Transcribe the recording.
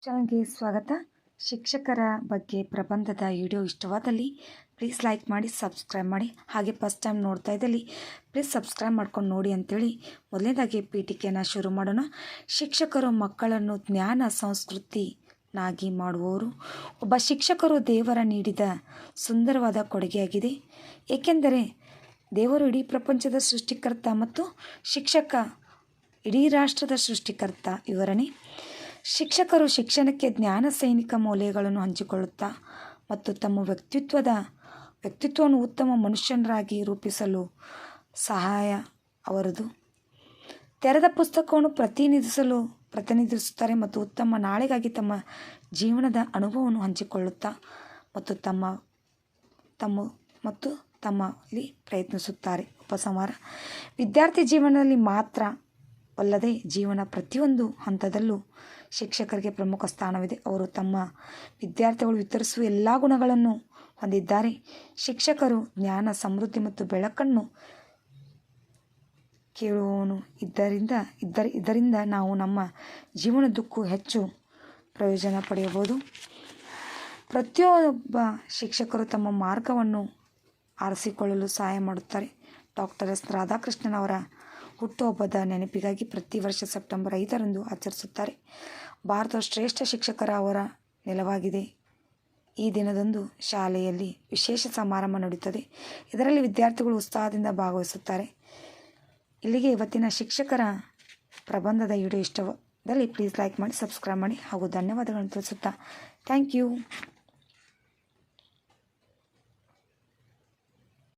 ಚಾನಲ್ಗೆ ಸ್ವಾಗತ. ಶಿಕ್ಷಕರ ಬಗ್ಗೆ ಪ್ರಬಂಧದ ವಿಡಿಯೋ ಇಷ್ಟವಾದಲ್ಲಿ ಪ್ಲೀಸ್ ಲೈಕ್ ಮಾಡಿ, ಸಬ್ಸ್ಕ್ರೈಬ್ ಮಾಡಿ. ಹಾಗೆ ಫಸ್ಟ್ ಟೈಮ್ ನೋಡ್ತಾ ಇದ್ದಲ್ಲಿ ಪ್ಲೀಸ್ ಸಬ್ಸ್ಕ್ರೈಬ್ ಮಾಡ್ಕೊಂಡು ನೋಡಿ ಅಂತೇಳಿ ಮೊದಲನೇದಾಗಿ ಪೀಠಿಕೆಯನ್ನು ಶುರು ಮಾಡೋಣ. ಶಿಕ್ಷಕರು ಮಕ್ಕಳನ್ನು ಜ್ಞಾನ ಸಂಸ್ಕೃತಿನಾಗಿ ಮಾಡುವವರು. ಒಬ್ಬ ಶಿಕ್ಷಕರು ದೇವರ ನೀಡಿದ ಸುಂದರವಾದ ಕೊಡುಗೆಯಾಗಿದೆ. ಏಕೆಂದರೆ ದೇವರು ಇಡೀ ಪ್ರಪಂಚದ ಸೃಷ್ಟಿಕರ್ತ ಮತ್ತು ಶಿಕ್ಷಕ ಇಡೀ ರಾಷ್ಟ್ರದ ಸೃಷ್ಟಿಕರ್ತ. ವಿವರಣೆ: ಶಿಕ್ಷಕರು ಶಿಕ್ಷಣಕ್ಕೆ ಜ್ಞಾನ ಸೈನಿಕ ಮೌಲ್ಯಗಳನ್ನು ಹಂಚಿಕೊಳ್ಳುತ್ತಾ ಮತ್ತು ತಮ್ಮ ವ್ಯಕ್ತಿತ್ವವನ್ನು ಉತ್ತಮ ಮನುಷ್ಯರಾಗಿ ರೂಪಿಸಲು ಸಹಾಯ ಅವರದು. ತೆರೆದ ಪುಸ್ತಕವನ್ನು ಪ್ರತಿನಿಧಿಸುತ್ತಾರೆ ಮತ್ತು ಉತ್ತಮ ನಾಳೆಗಾಗಿ ತಮ್ಮ ಜೀವನದ ಅನುಭವವನ್ನು ಹಂಚಿಕೊಳ್ಳುತ್ತಾ ಮತ್ತು ತಮ್ಮಲ್ಲಿ ಪ್ರಯತ್ನಿಸುತ್ತಾರೆ. ಉಪಸಂಹಾರ: ವಿದ್ಯಾರ್ಥಿ ಜೀವನದಲ್ಲಿ ಮಾತ್ರವಲ್ಲದೆ ಜೀವನ ಪ್ರತಿಯೊಂದು ಹಂತದಲ್ಲೂ ಶಿಕ್ಷಕರಿಗೆ ಪ್ರಮುಖ ಸ್ಥಾನವಿದೆ. ಅವರು ತಮ್ಮ ವಿದ್ಯಾರ್ಥಿಗಳು ವಿತರಿಸುವ ಎಲ್ಲ ಗುಣಗಳನ್ನು ಹೊಂದಿದ್ದಾರೆ. ಶಿಕ್ಷಕರು ಜ್ಞಾನ, ಸಮೃದ್ಧಿ ಮತ್ತು ಬೆಳಕನ್ನು ಕೇಳುವವನು. ಇದರಿಂದ ನಾವು ನಮ್ಮ ಜೀವನದುಕ್ಕೂ ಹೆಚ್ಚು ಪ್ರಯೋಜನ ಪಡೆಯಬಹುದು. ಪ್ರತಿಯೊಬ್ಬ ಶಿಕ್ಷಕರು ತಮ್ಮ ಮಾರ್ಗವನ್ನು ಆರಿಸಿಕೊಳ್ಳಲು ಸಹಾಯ ಮಾಡುತ್ತಾರೆ. ಡಾಕ್ಟರ್ ಎಸ್ ರಾಧಾಕೃಷ್ಣನ್ ಅವರ ಹುಟ್ಟುಹಬ್ಬದ ನೆನಪಿಗಾಗಿ ಪ್ರತಿ ವರ್ಷ ಸೆಪ್ಟೆಂಬರ್ 5ರಂದು ಆಚರಿಸುತ್ತಾರೆ. ಭಾರತದ ಶ್ರೇಷ್ಠ ಶಿಕ್ಷಕರ ಅವರ ನೆಲವಾಗಿದೆ. ಈ ದಿನದಂದು ಶಾಲೆಯಲ್ಲಿ ವಿಶೇಷ ಸಮಾರಂಭ ನಡೆಯುತ್ತದೆ. ಇದರಲ್ಲಿ ವಿದ್ಯಾರ್ಥಿಗಳು ಉತ್ಸಾಹದಿಂದ ಭಾಗವಹಿಸುತ್ತಾರೆ. ಇಲ್ಲಿಗೆ ಇವತ್ತಿನ ಶಿಕ್ಷಕರ ಪ್ರಬಂಧದ ವಿಡಿಯೋ ಇಷ್ಟವಾದಲ್ಲಿ ಪ್ಲೀಸ್ ಲೈಕ್ ಮಾಡಿ, ಸಬ್ಸ್ಕ್ರೈಬ್ ಮಾಡಿ ಹಾಗೂ ಧನ್ಯವಾದಗಳನ್ನು ತಿಳಿಸುತ್ತಾ ಥ್ಯಾಂಕ್ ಯು.